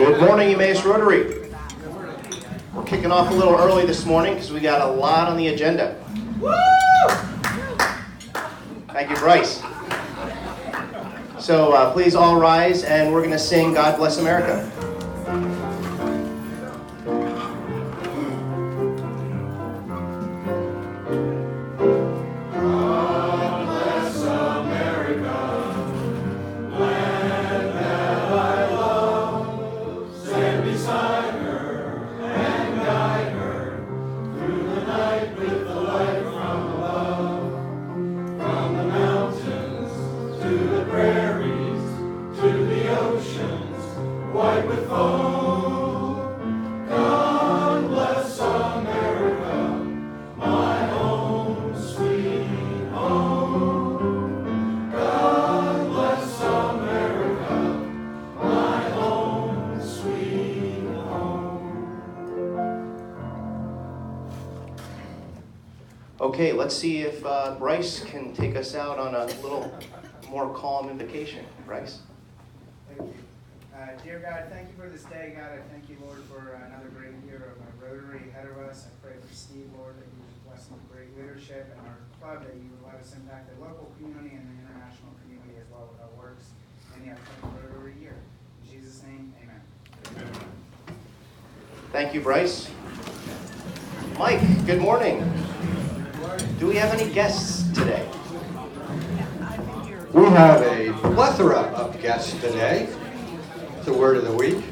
Good morning, Emmaus Rotary. We're kicking off a little early this morning because we got a lot on the agenda. Thank you, Bryce. So please all rise, and we're going to sing God Bless America. Okay, let's see if Bryce can take us out on a little more calm invocation. Bryce? Thank you. Dear God, thank you for this day. God, I thank you, Lord, for another great year of our Rotary ahead of us. I pray for Steve, Lord, that you would bless him with great leadership, and our club, that you would let us impact the local community and the international community as well with our works in the upcoming Rotary year. In Jesus' name, amen. Thank you, Bryce. Mike, good morning. Do we have any guests today? We have a plethora of guests today. It's the word of the week.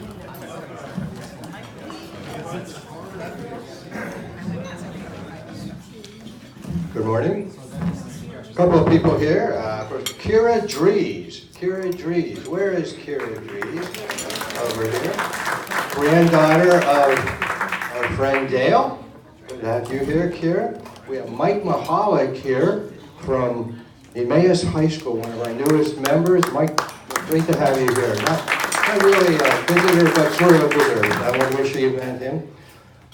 Good morning. A couple of people here. First, Kira Dries. Kira Dries. Where is Kira Dries? Over here. Granddaughter of our friend Dale. Good to have you here, Kira. We have Mike Mahalik here from Emmaus High School, one of our newest members. Mike, great to have you here. Not really a visitor, but sort of a visitor. I want to make sure you met him.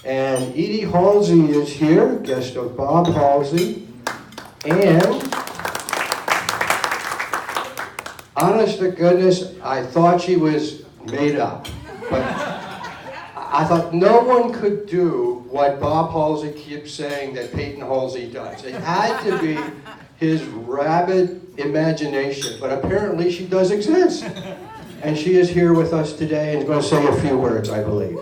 And Edie Halsey is here, guest of Bob Halsey. And, honest to goodness, I thought she was made up. But I thought no one could do what Bob Halsey keeps saying that Peyton Halsey does. It had to be his rabid imagination, but apparently she does exist. And she is here with us today and is going to say a few words, I believe.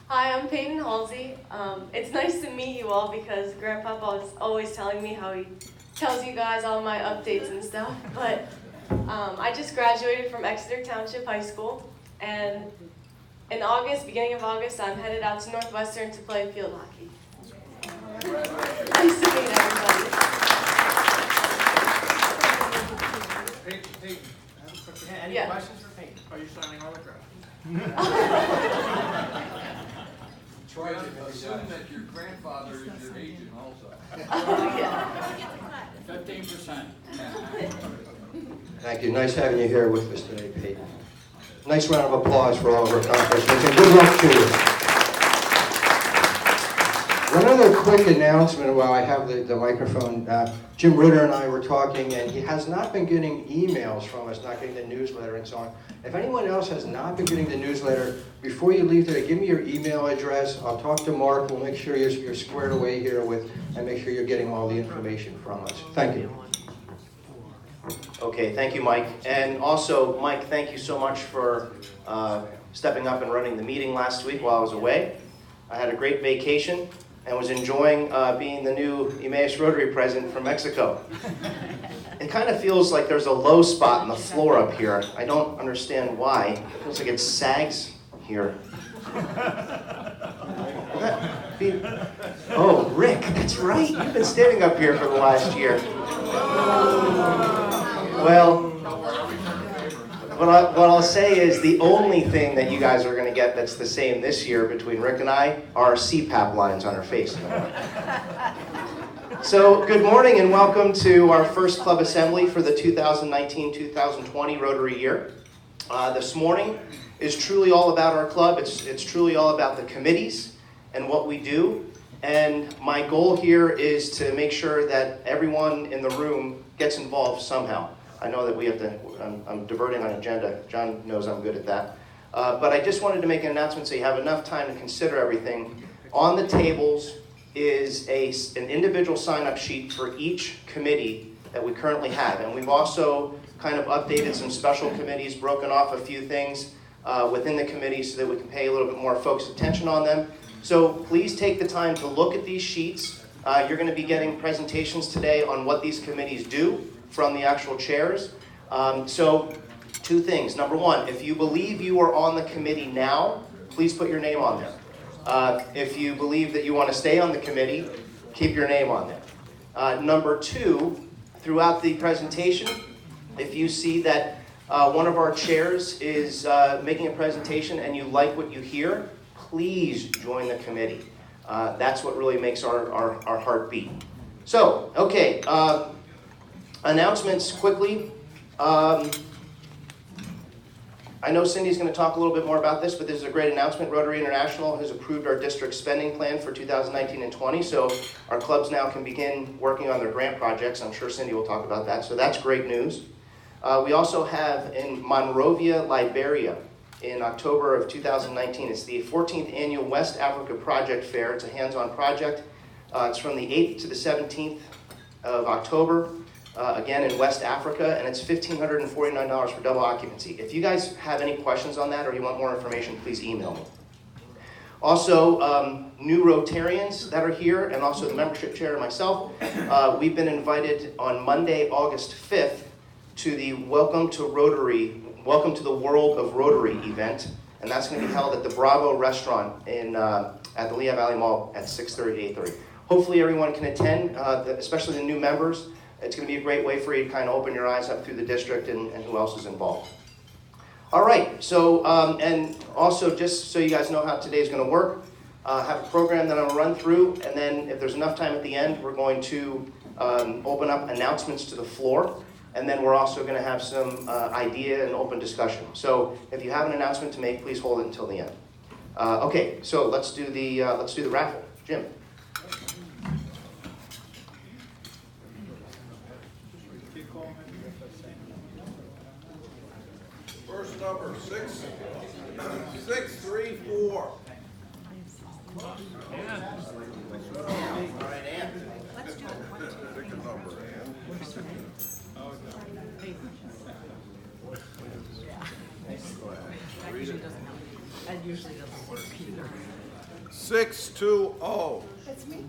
Hi, I'm Peyton Halsey. It's nice to meet you all because Grandpapa is always telling me how he tells you guys all my updates and stuff. But I just graduated from Exeter Township High School, and in August, beginning of August, I'm headed out to Northwestern to play field hockey. Nice to meet everybody. Peyton, any Yeah. questions for Peyton? Are you signing autographs? Troy, assume that your grandfather is your agent also. Yeah. 15%. Thank you. Nice having you here with us today, Peyton. Nice round of applause for all of our accomplishments, and good luck to you. One other quick announcement while I have the microphone. Jim Ritter and I were talking, and he has not been getting emails from us, not getting the newsletter and so on. If anyone else has not been getting the newsletter, before you leave today, give me your email address. I'll talk to Mark. We'll make sure you're squared away here with, and make sure you're getting all the information from us. Thank you. Okay, thank you, Mike. And also, Mike, thank you so much for stepping up and running the meeting last week while I was away. I had a great vacation and was enjoying being the new Emmaus Rotary president from Mexico. It kind of feels like there's a low spot in the floor up here. I don't understand why. It feels like it sags here. Oh, Rick, that's right. You've been standing up here for the last year. Well, what I'll say is the only thing that you guys are going to get that's the same this year between Rick and I are CPAP lines on our face. So, good morning and welcome to our first club assembly for the 2019-2020 Rotary year. This morning is truly all about our club. It's truly all about the committees and what we do. And my goal here is to make sure that everyone in the room gets involved somehow. I know that we have to, I'm diverting on agenda. John knows I'm good at that. But I just wanted to make an announcement so you have enough time to consider everything. On the tables is an individual sign-up sheet for each committee that we currently have. And we've also kind of updated some special committees, broken off a few things within the committee so that we can pay a little bit more focused attention on them. So please take the time to look at these sheets. You're going to be getting presentations today on what these committees do from the actual chairs. So two things. Number one, if you believe you are on the committee now, please put your name on there. If you believe that you want to stay on the committee, keep your name on there. Number two, throughout the presentation, if you see that one of our chairs is making a presentation and you like what you hear, please join the committee. That's what really makes our heart beat. So, okay, announcements quickly. I know Cindy's going to talk a little bit more about this, but this is a great announcement. Rotary International has approved our district spending plan for 2019 and 20, so our clubs now can begin working on their grant projects. I'm sure Cindy will talk about that, so that's great news. We also have in Monrovia, Liberia, in October of 2019. It's the 14th Annual West Africa Project Fair. It's a hands-on project. It's from the 8th to the 17th of October, again in West Africa, and it's $1,549 for double occupancy. If you guys have any questions on that or you want more information, please email me. Also, new Rotarians that are here, and also the membership chair and myself, we've been invited on Monday, August 5th, to the Welcome to the World of Rotary event, and that's going to be held at the Bravo restaurant at the Lehigh Valley Mall at 6:30 to 8:30. Hopefully everyone can attend, especially the new members. It's going to be a great way for you to kind of open your eyes up through the district and who else is involved. All right, so, and also just so you guys know how today's going to work, have a program that I'm going to run through, and then if there's enough time at the end, we're going to open up announcements to the floor. And then we're also going to have some idea and open discussion. So if you have an announcement to make, please hold it until the end. Okay, so let's do the raffle. Jim. First number 634. All right, Ann. Pick a number, Ann. That usually doesn't work either. 620. That's me.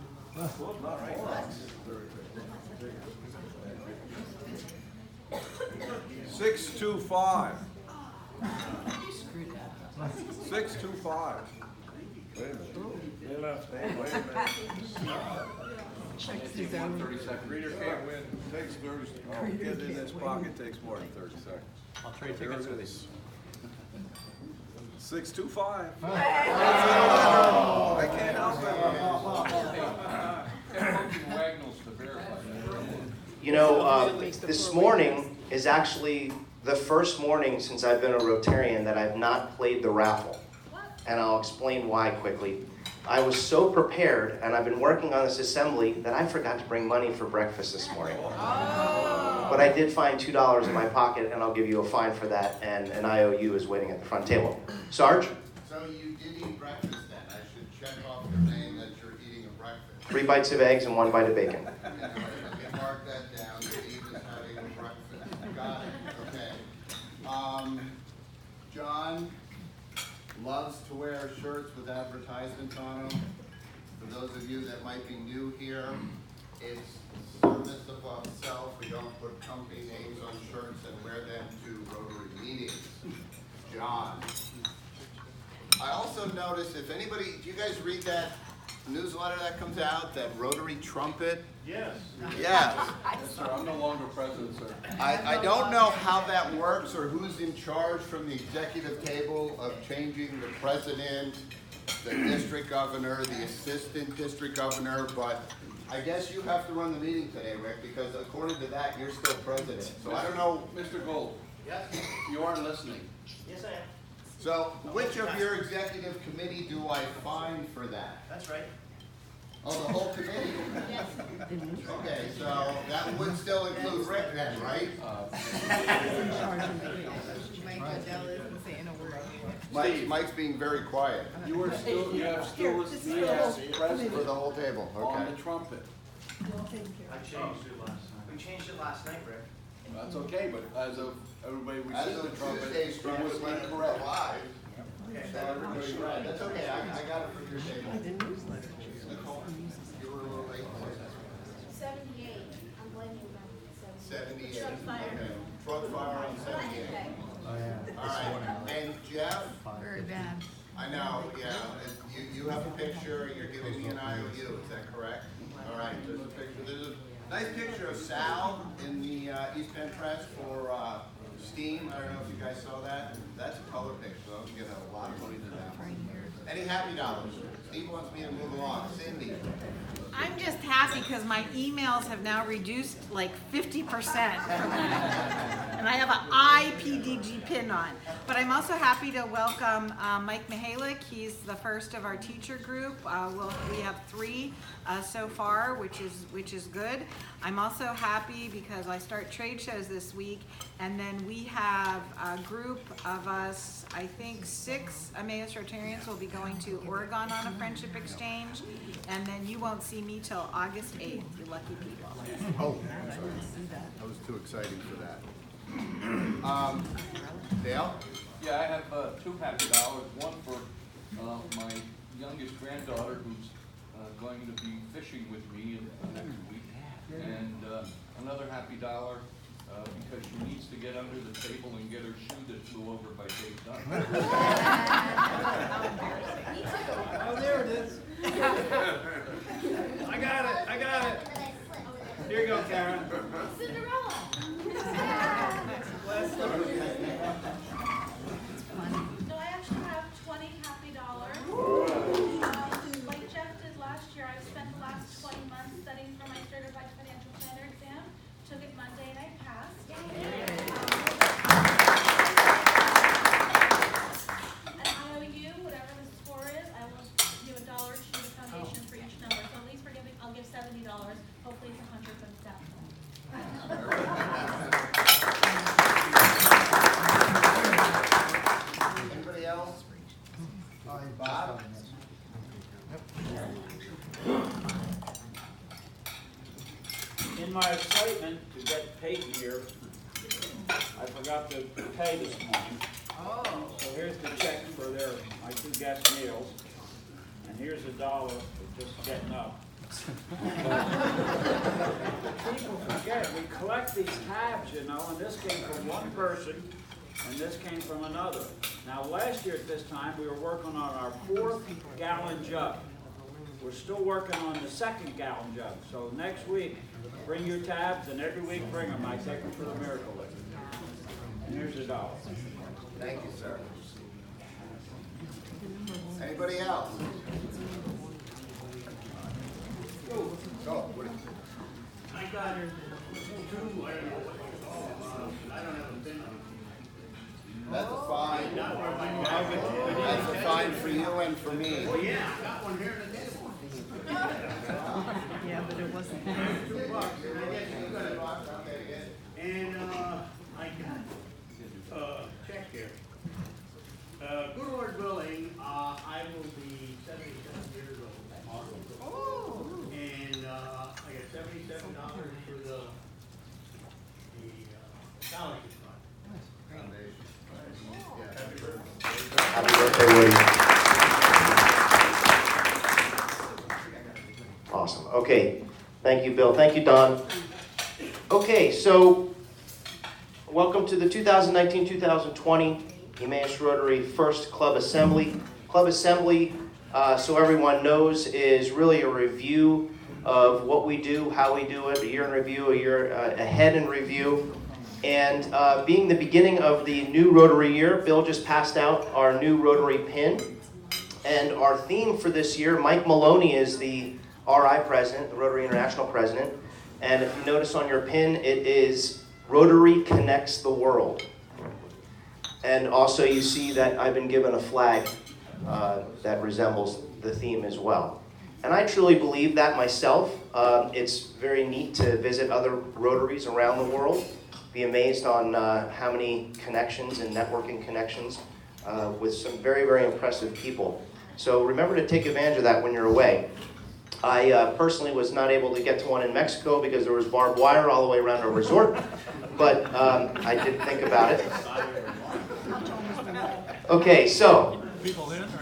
625. You screwed that up. 625. Wait a minute. Wait a minute. Check these out. Reader can't win. Takes 30. Oh, get it in this pocket takes more than 30 seconds. I'll trade tickets with you. 625. I can't help it. You know, this morning is actually the first morning since I've been a Rotarian that I've not played the raffle. And I'll explain why quickly. I was so prepared, and I've been working on this assembly, that I forgot to bring money for breakfast this morning. But I did find $2 in my pocket, and I'll give you a fine for that, and an IOU is waiting at the front table. Sarge? So you did eat breakfast then? I should check off your name that you're eating a breakfast. 3 bites of eggs and 1 bite of bacon. You mark that down, Steve is having a breakfast. Got it, okay. John loves to wear shirts with advertisements on them. For those of you that might be new here, it's service above self. We don't put company names on shirts and wear them to Rotary meetings. John. I also noticed, if anybody, do you guys read that newsletter that comes out, that Rotary Trumpet? Yes. Yes. Yes, sir, I'm no longer president, sir. I don't know how that works or who's in charge from the executive table of changing the president, the district governor, the assistant district governor, but I guess you have to run the meeting today, Rick, because according to that, you're still president. So I don't know. Mr. Gold, Yes? you aren't listening. Yes, I am. So which of your executive committee do I find for that? That's right. Oh, the whole committee? Okay, so that would still include Rick then, right? Mike's being very quiet You have still me as president for the whole table, on okay. the trumpet. We changed it last night, Rick. That's okay, but as of everybody As received the of trumpet, Tuesday's it trumpet was went incorrect. live. So everybody read. That's okay, I got it from your table. Nicole, you were a little late. 78, I'm blaming them. 78. Truck fire. Okay. Truck fire on 78. All right, and Jeff? Very bad. I know, yeah, and you have a picture, you're giving me an IOU, is that correct? All right, there's a picture, there's a nice picture of Sal in the East Penn Press for STEAM. I don't know if you guys saw that. That's a color picture, so I'll get a lot of money to that. Any happy dollars? Steve wants me to move along. Cindy? I'm just happy because my emails have now reduced like 50%. And I have an IPDG pin on. But I'm also happy to welcome Mike Mihalik. He's the first of our teacher group. We have 3 so far, which is good. I'm also happy because I start trade shows this week, and then we have a group of us, I think 6 Emmaus Rotarians will be going to Oregon on a friendship exchange, and then you won't see me till August 8th, you lucky people. Oh, I'm sorry. That was too exciting for that. Dale? Yeah, I have 2 happy dollars. One for my youngest granddaughter who's going to be fishing with me next week. And another happy dollar because she needs to get under the table and get her shoe that flew over by Dave Dunn. Oh, there it is. I got it. Here you go, Karen. Cinderella. So I actually have 20 happy dollars. Like Jeff did last year, I've spent the last 20 months studying for my certified financial planner exam. Took it Monday and I passed. And IOU, whatever the score is, I will give $1 to the foundation for each number. So at least I'll give $70. Hopefully it's 100 for the staff. Anybody else? Bob? In my excitement to get Peyton here, I forgot to pay this morning. So here's the check for my 2 guest meals, and here's $1 for just getting up. People forget, we collect these tabs, you know, and this came from one person, and this came from another. Now, last year at this time, we were working on our 4th gallon jug. We're still working on the 2nd gallon jug. So next week, bring your tabs, and every week bring them. I take them for the miracle lift. And here's $1. Thank you, sir. Anybody else? Go. What is it? I got 2, I don't know what I don't have a pin on. That's a fine. That's a fine for you and for me. Well, yeah, I got one here in the table. Yeah, but it wasn't. $2, and I guess you got it. And I got check here. Good Lord willing, I will be 77 years old. Oh. And I got $77 for the scholarship fund. Happy birthday, Woody. Awesome. Okay. Thank you, Bill. Thank you, Don. Okay, so welcome to the 2019-2020 Emmaus Rotary First Club Assembly. Club Assembly, so everyone knows, is really a review of what we do, how we do it, a year in review, a year ahead in review. And being the beginning of the new Rotary year, Bill just passed out our new Rotary pin. And our theme for this year, Mike Maloney is the RI president, the Rotary International president. And if you notice on your pin, it is Rotary Connects the World. And also you see that I've been given a flag that resembles the theme as well. And I truly believe that myself. It's very neat to visit other Rotaries around the world, be amazed on how many connections and networking connections with some very, very impressive people. So remember to take advantage of that when you're away. I personally was not able to get to one in Mexico because there was barbed wire all the way around our resort, but I did think about it. Okay, so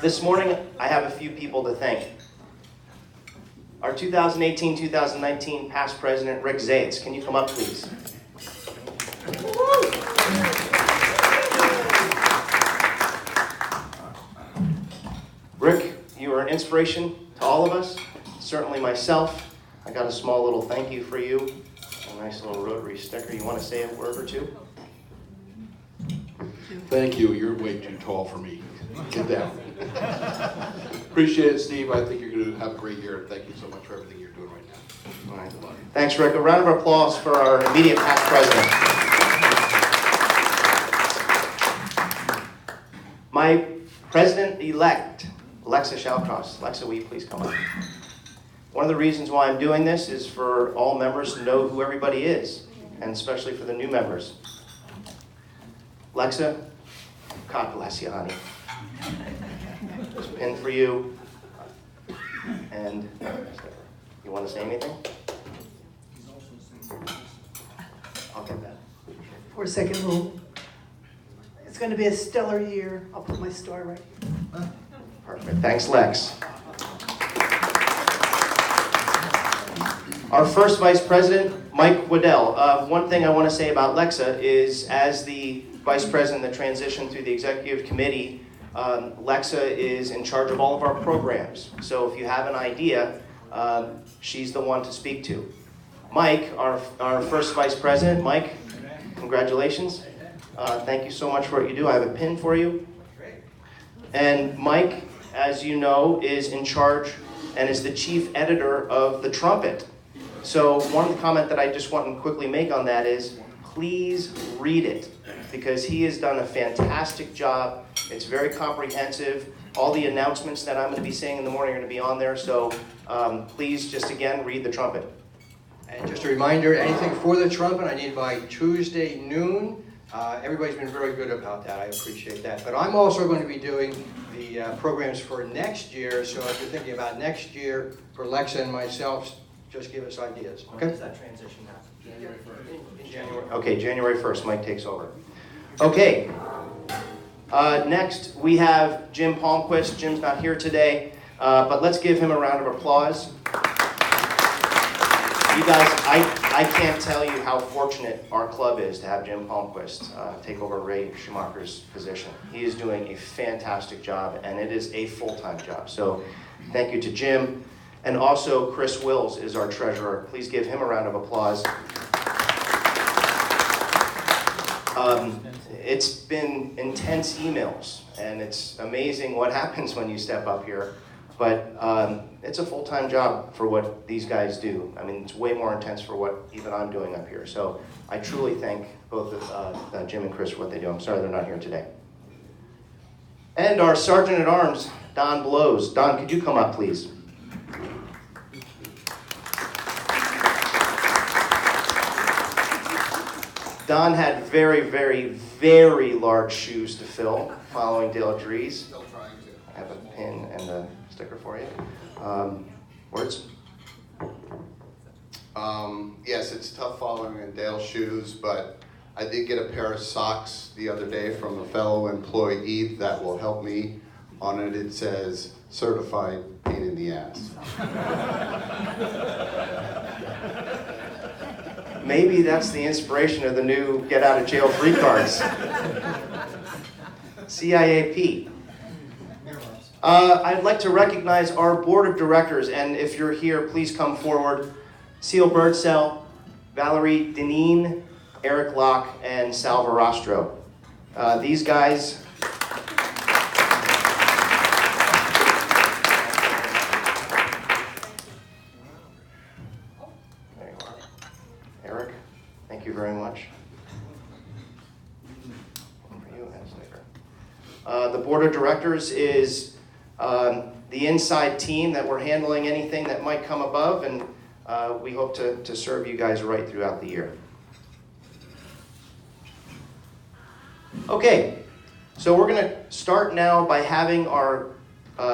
this morning I have a few people to thank. Our 2018-2019 past president, Rick Zayats. Can you come up, please? Rick, you are an inspiration to all of us, certainly myself. I got a small little thank you for you, a nice little Rotary sticker. You want to say a word or two? Thank you. You're way too tall for me. Get down. Appreciate it, Steve. I think you're going to have a great year. Thank you so much for everything you're doing right now. All right. Thanks, Rick. A round of applause for our immediate past president. My president-elect, Alexa Shallcross. Alexa, will you please come up? One of the reasons why I'm doing this is for all members to know who everybody is, and especially for the new members. Alexa, God bless you, honey. This pin for you. And you want to say anything? I'll get that. For a second, Lou. It's going to be a stellar year. I'll put my star right here. Perfect. Thanks, Lex. Our first Vice President, Mike Waddell. One thing I want to say about Lexa is, as the Vice President that transitioned through the Executive Committee, Lexa is in charge of all of our programs. So if you have an idea, she's the one to speak to. Mike, our first Vice President. Mike, congratulations. Thank you so much for what you do. I have a pin for you. And Mike, as you know, is in charge and is the chief editor of The Trumpet. So one comment that I just want to quickly make on that is, please read it, because he has done a fantastic job. It's very comprehensive. All the announcements that I'm going to be saying in the morning are going to be on there. So please just, again, read The Trumpet. And just a reminder, anything for The Trumpet, I need by Tuesday noon. Everybody's been very good about that. I appreciate that. But I'm also going to be doing the programs for next year. So if you're thinking about next year for Lexa and myself, just give us ideas. Okay? When does that transition happen? January 1st. In January. Okay, January 1st, Mike takes over. Okay. Next, we have Jim Palmquist. Jim's not here today, but let's give him a round of applause. You guys, I can't tell you how fortunate our club is to have Jim Palmquist take over Ray Schumacher's position. He is doing a fantastic job, and it is a full-time job. So thank you to Jim. And also, Chris Wills is our treasurer. Please give him a round of applause. It's been intense emails, and it's amazing what happens when you step up here. But it's a full-time job for what these guys do. I mean, it's way more intense for what even I'm doing up here. So I truly thank both Jim and Chris for what they do. I'm sorry they're not here today. And our Sergeant at Arms, Don Blows. Don, could you come up, please? Don had very, very, very large shoes to fill following Dale Dries. Still trying to. I have a pin and a sticker for you. Words? Yes, it's tough following in Dale's shoes, but I did get a pair of socks the other day from a fellow employee that will help me. On it, it says, certified pain in the ass. Maybe that's the inspiration of the new get out of jail free cards. CIAP. I'd like to recognize our board of directors, and if you're here, please come forward. Seal Birdsell, Valerie Deneen, Eric Locke, and Sal Verostro. These guys... There you are. Eric, thank you very much. One for you and a sticker. The board of directors is the inside team that we're handling anything that might come above, and we hope to serve you guys right throughout the year. Okay, so we're going to start now by having our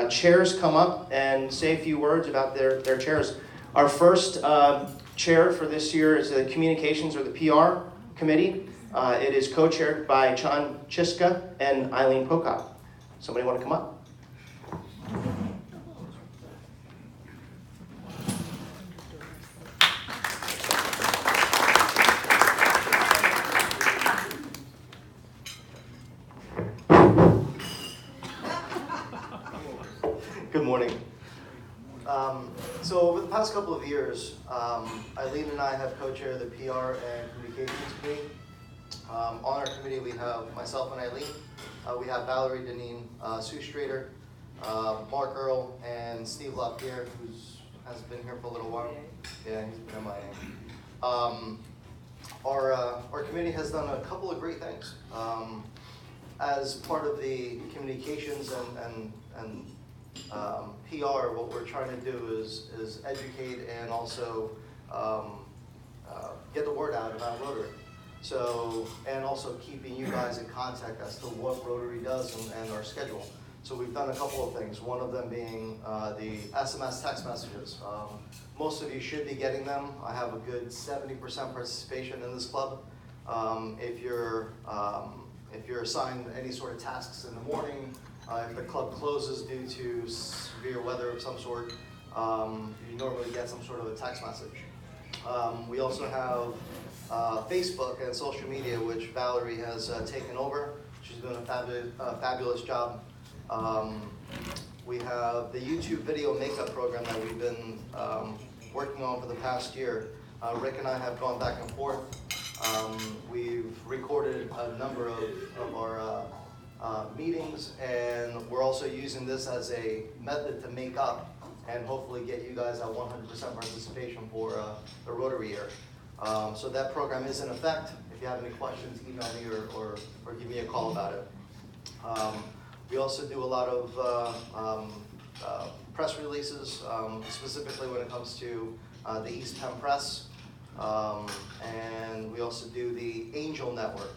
chairs come up and say a few words about their chairs. Our first chair for this year is the Communications or the PR Committee. It is co-chaired by John Chiska and Eileen Pocock. Somebody want to come up? Good morning. So over the past couple of years, Eileen and I have co-chaired the PR and Communications Committee. On our committee, we have myself and Eileen. We have Valerie Deneen, Sue Strader, Mark Earl, and Steve LaPierre, who has been here for a little while. Yeah, he's been MIA. Our committee has done a couple of great things. As part of the communications and PR, what we're trying to do is educate and also get the word out about Rotary. So, and also keeping you guys in contact as to what Rotary does and our schedule. So we've done a couple of things, one of them being the SMS text messages. Most of you should be getting them. I have a good 70% participation in this club. If you're assigned any sort of tasks in the morning, if the club closes due to severe weather of some sort, you normally get some sort of a text message. We also have Facebook and social media, which Valerie has taken over. She's doing a fabulous job. We have the YouTube video makeup program that we've been working on for the past year. Rick and I have gone back and forth. We've recorded a number of our meetings, and we're also using this as a method to make up and hopefully get you guys at 100% participation for the Rotary year. So that program is in effect. If you have any questions, email me or give me a call about it. We also do a lot of press releases, specifically when it comes to the East Penn Press. And we also do the Angel Network.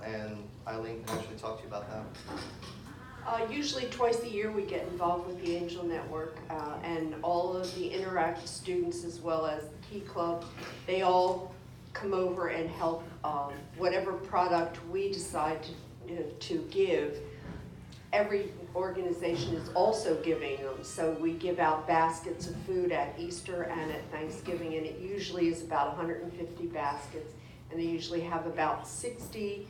And Eileen can actually talk to you about that. Usually twice a year we get involved with the Angel Network, and all of the Interact students as well as the Key Club, they all come over and help whatever product we decide to give. Every organization is also giving them, so we give out baskets of food at Easter and at Thanksgiving, and it usually is about 150 baskets, and they usually have about 60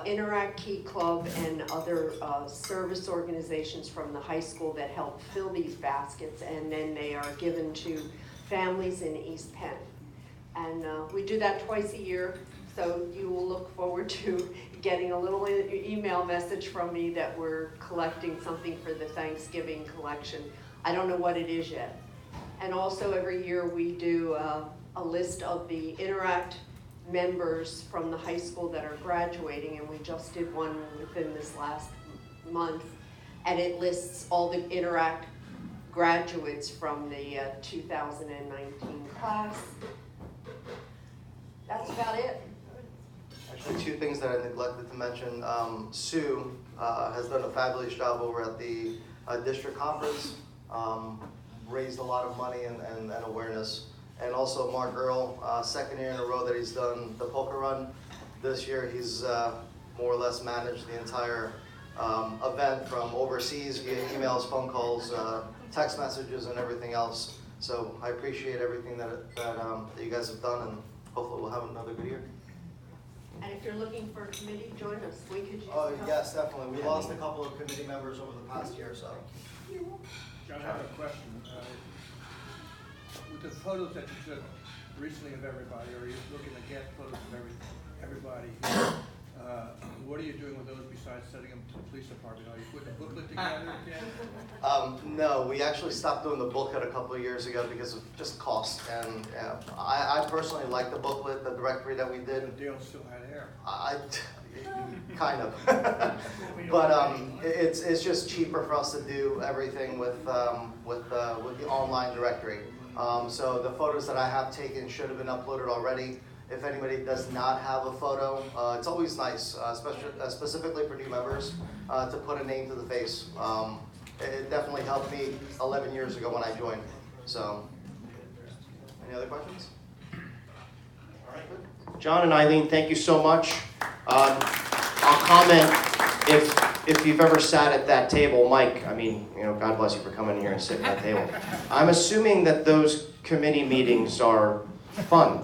Interact, Key Club, and other service organizations from the high school that help fill these baskets, and then they are given to families in East Penn. And we do that twice a year, so you will look forward to getting a little email message from me that we're collecting something for the Thanksgiving collection. I don't know what it is yet. And also every year we do a list of the Interact members from the high school that are graduating, and we just did one within this last month, and it lists all the Interact graduates from the 2019 class. That's about it. Actually, two things that I neglected to mention. Sue has done a fabulous job over at the district conference, raised a lot of money and awareness. And also Mark Earl, second year in a row that he's done the polka run. This year he's more or less managed the entire event from overseas via emails, phone calls, text messages, and everything else. So I appreciate everything that you guys have done, and hopefully we'll have another good year. And if you're looking for a committee, join us. We could use Oh, yes, definitely. We lost a couple of committee members over the past year or so. John, I have a question. With the photos that you took recently of everybody, or you're looking to get photos of everybody, what are you doing with those besides sending them to the police department? Are you putting a booklet together again? No, we actually stopped doing the booklet a couple of years ago because of just cost. And I personally like the booklet, the directory that we did. The deal still had air. kind of. But it's just cheaper for us to do everything with the online directory. So the photos that I have taken should have been uploaded already. If anybody does not have a photo, it's always nice, specifically for new members, to put a name to the face. It definitely helped me 11 years ago when I joined. So, any other questions? All right, good. John and Eileen, thank you so much. I'll comment, if you've ever sat at that table, Mike, I mean, God bless you for coming here and sitting at that table. I'm assuming that those committee meetings are fun.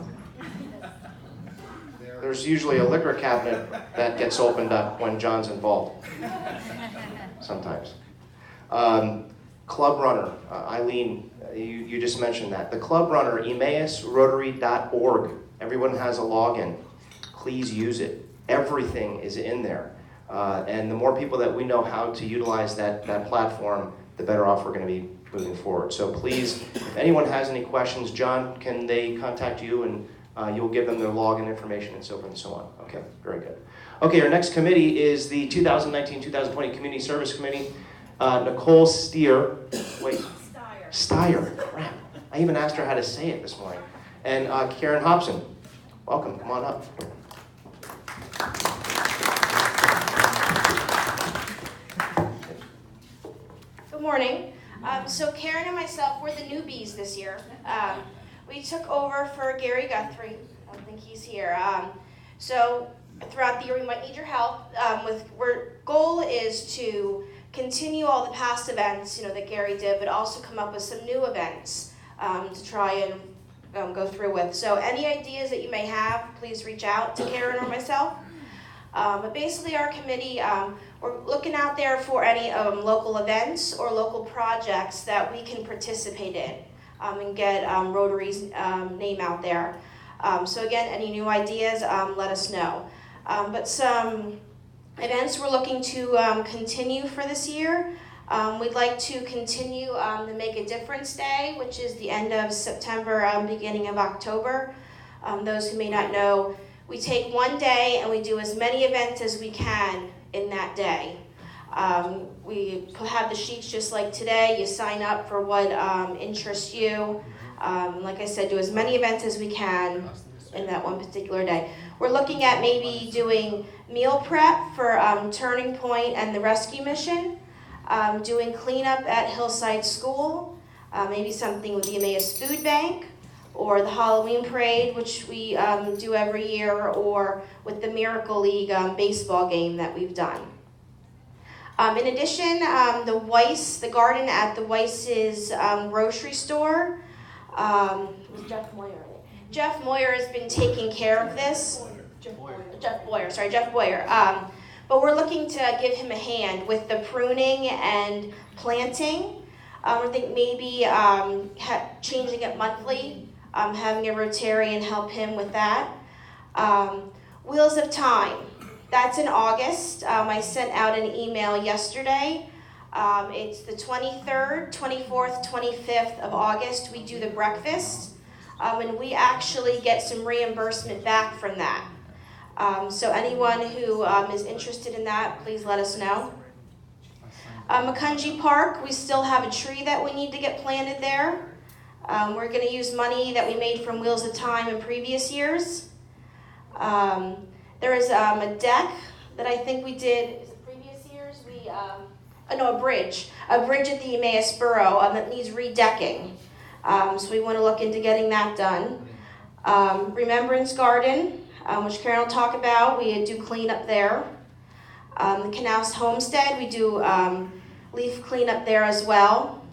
There's usually a liquor cabinet that gets opened up when John's involved. Sometimes. Club Runner, Eileen, you just mentioned that. The Club Runner, emmausrotary.org. Everyone has a login. Please use it. Everything is in there. And the more people that we know how to utilize that platform, the better off we're going to be moving forward. So please, if anyone has any questions, John, can they contact you and you'll give them their login information and so forth and so on. Okay, very good. Okay, our next committee is the 2019-2020 Community Service Committee. Nicole Steyer, Steyer, crap. I even asked her how to say it this morning. And Karen Hobson, welcome, come on up. Good morning. So Karen and myself, we're the newbies this year. We took over for Gary Guthrie. I don't think he's here. So throughout the year, we might need your help. Our goal is to continue all the past events, that Gary did, but also come up with some new events to try and go through with. So any ideas that you may have, please reach out to Karen or myself. But basically, our committee, we're looking out there for any local events or local projects that we can participate in and get Rotary's name out there. So again, any new ideas, let us know. But some events we're looking to continue for this year. We'd like to continue the Make a Difference Day, which is the end of September, beginning of October. Those who may not know, we take one day and we do as many events as we can in that day. We have the sheets just like today. You sign up for what interests you. Like I said, do as many events as we can in that one particular day. We're looking at maybe doing meal prep for Turning Point and the rescue mission, doing cleanup at Hillside School, maybe something with the Emmaus Food Bank, or the Halloween Parade, which we do every year, or with the Miracle League baseball game that we've done. In addition, the garden at the Weiss's grocery store, Jeff Moyer. Jeff Moyer has been taking care of this. Jeff Boyer. But we're looking to give him a hand with the pruning and planting. I think maybe changing it monthly, having a Rotarian help him with that. Wheels of Time, that's in August. I sent out an email yesterday. It's the 23rd, 24th, 25th of August. We do the breakfast, and we actually get some reimbursement back from that. So anyone who is interested in that, please let us know. Macungie Park, we still have a tree that we need to get planted there. We're going to use money that we made from Wheels of Time in previous years. There is a deck that I think we did, is it previous years? A bridge at the Emmaus Borough that needs redecking. So we want to look into getting that done. Remembrance Garden, which Karen will talk about, we do cleanup there. The Canals Homestead, we do leaf cleanup there as well.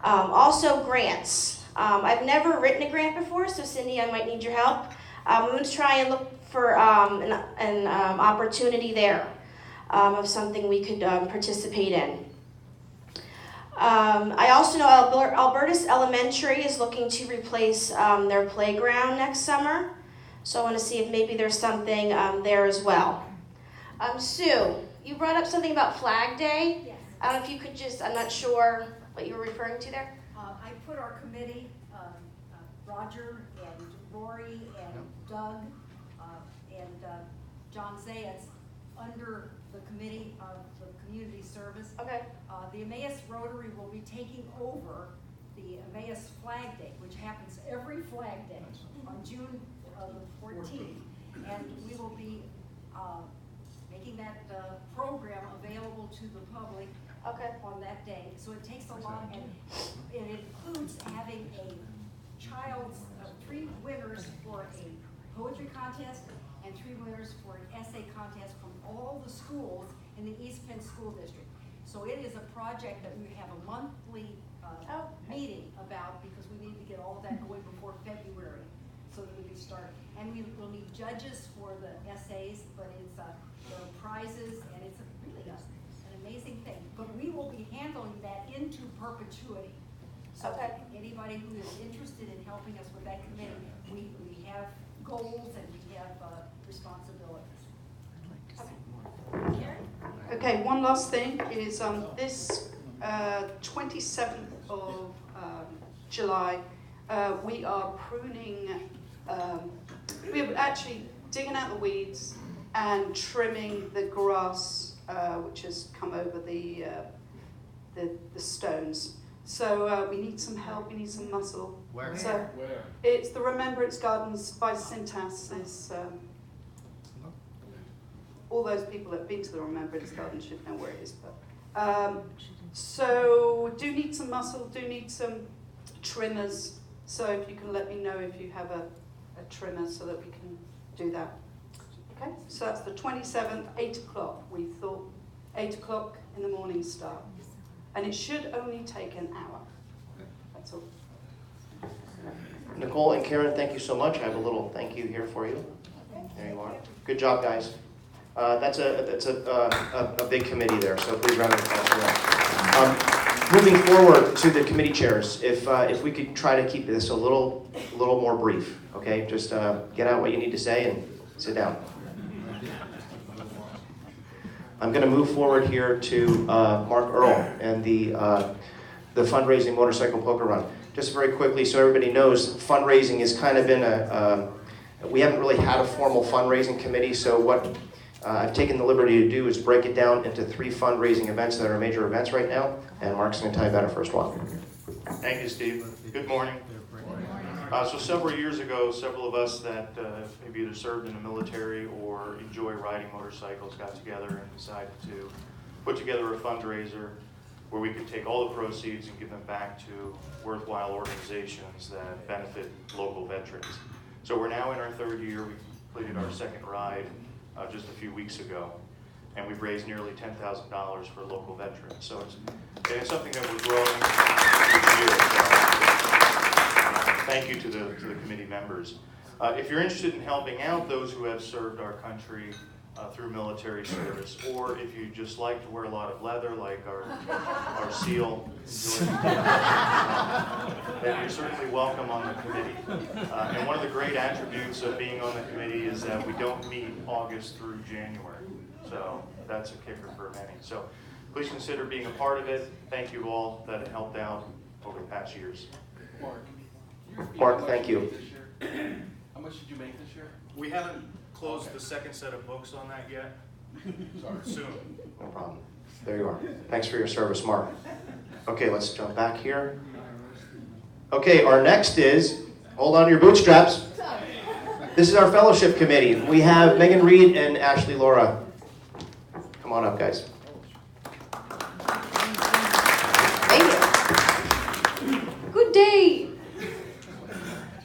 Also grants. I've never written a grant before, so Cindy, I might need your help. I'm going to try and look for an opportunity there of something we could participate in. I also know Albertus Elementary is looking to replace their playground next summer, so I want to see if maybe there's something there as well. Sue, you brought up something about Flag Day. Yes. I don't know if you could I'm not sure what you were referring to there. I put our committee, Roger and Rory and Doug and John Zayas, under the Committee of the Community Service. Okay. The Emmaus Rotary will be taking over the Emmaus Flag Day, which happens every Flag Day on June the 14th. And we will be making that program available to the public on that day. So it takes a lot, and it includes having a child's, 3 winners for a poetry contest and 3 winners for an essay contest from all the schools in the East Penn School District. So it is a project that we have a monthly meeting about, because we need to get all of that going before February so that we can start. And we will need judges for the essays, but it's there are prizes, and it's really an amazing thing. But we will be handling that into perpetuity. So anybody who is interested in helping us with that committee, we have goals and we have responsibilities. Okay, one last thing is this 27th of July, we are pruning, we're actually digging out the weeds and trimming the grass which has come over the stones. So we need some help, we need some muscle. Where? So Where? it's the Remembrance Gardens by Syntas. Is, all those people that have been to the Remembrance Gardens should know where it is. But so do need some muscle, do need some trimmers. So if you can let me know if you have a trimmer so that we can do that. Okay, so that's the 27th, 8 o'clock. We thought 8 o'clock in the morning start. And it should only take an hour. That's all. Nicole and Karen, thank you so much. I have a little thank you here for you. There you are. Good job, guys. That's a big committee there, so please round of applause for that. Moving forward to the committee chairs, if we could try to keep this a little more brief, okay? Just get out what you need to say and sit down. I'm going to move forward here to Mark Earl and the fundraising motorcycle poker run. Just very quickly, so everybody knows, fundraising has kind of been we haven't really had a formal fundraising committee, so what I've taken the liberty to do is break it down into 3 fundraising events that are major events right now, and Mark's going to tell you about our first one. Thank you, Steve. Good morning. So several years ago, several of us that maybe either served in the military or enjoy riding motorcycles got together and decided to put together a fundraiser where we could take all the proceeds and give them back to worthwhile organizations that benefit local veterans. So we're now in our 3rd year. We completed our 2nd ride just a few weeks ago, and we've raised nearly $10,000 for local veterans. So it's something that we're growing each year. So thank you to the committee members. If you're interested in helping out those who have served our country through military service, or if you just like to wear a lot of leather like our SEAL, then you're certainly welcome on the committee. And one of the great attributes of being on the committee is that we don't meet August through January. So that's a kicker for many. So please consider being a part of it. Thank you all that have helped out over the past years. Mark, thank you. How much did you make this year? We haven't closed the 2nd set of books on that yet. Sorry. Soon. No problem. There you are. Thanks for your service, Mark. Okay, let's jump back here. Okay, our next is, hold on to your bootstraps. This is our fellowship committee. We have Megan Reed and Ashley Laura. Come on up, guys. Good day.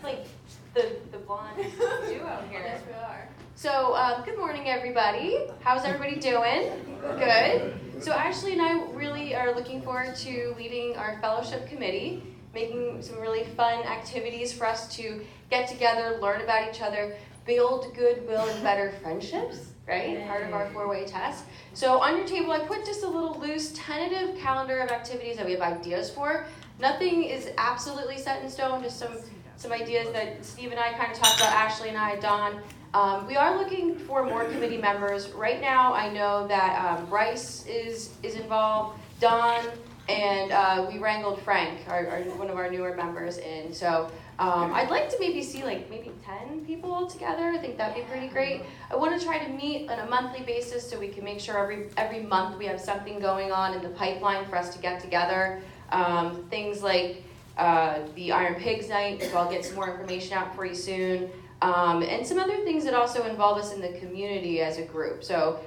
Like the blonde duo here. Yes, we are. So, good morning, everybody. How's everybody doing? Good. So Ashley and I really are looking forward to leading our fellowship committee, making some really fun activities for us to get together, learn about each other, build goodwill and better friendships, right? Part of our 4-way test. So on your table, I put just a little loose tentative calendar of activities that we have ideas for. Nothing is absolutely set in stone, just some ideas that Steve and I kind of talked about, Ashley and I, Don. We are looking for more committee members. Right now, I know that Bryce is involved, Don, and we wrangled Frank, one of our newer members, in. So I'd like to maybe see like maybe 10 people all together. I think that'd be pretty great. I want to try to meet on a monthly basis so we can make sure every month we have something going on in the pipeline for us to get together. Things like the Iron Pigs Night, so I'll get some more information out for you soon. And some other things that also involve us in the community as a group. So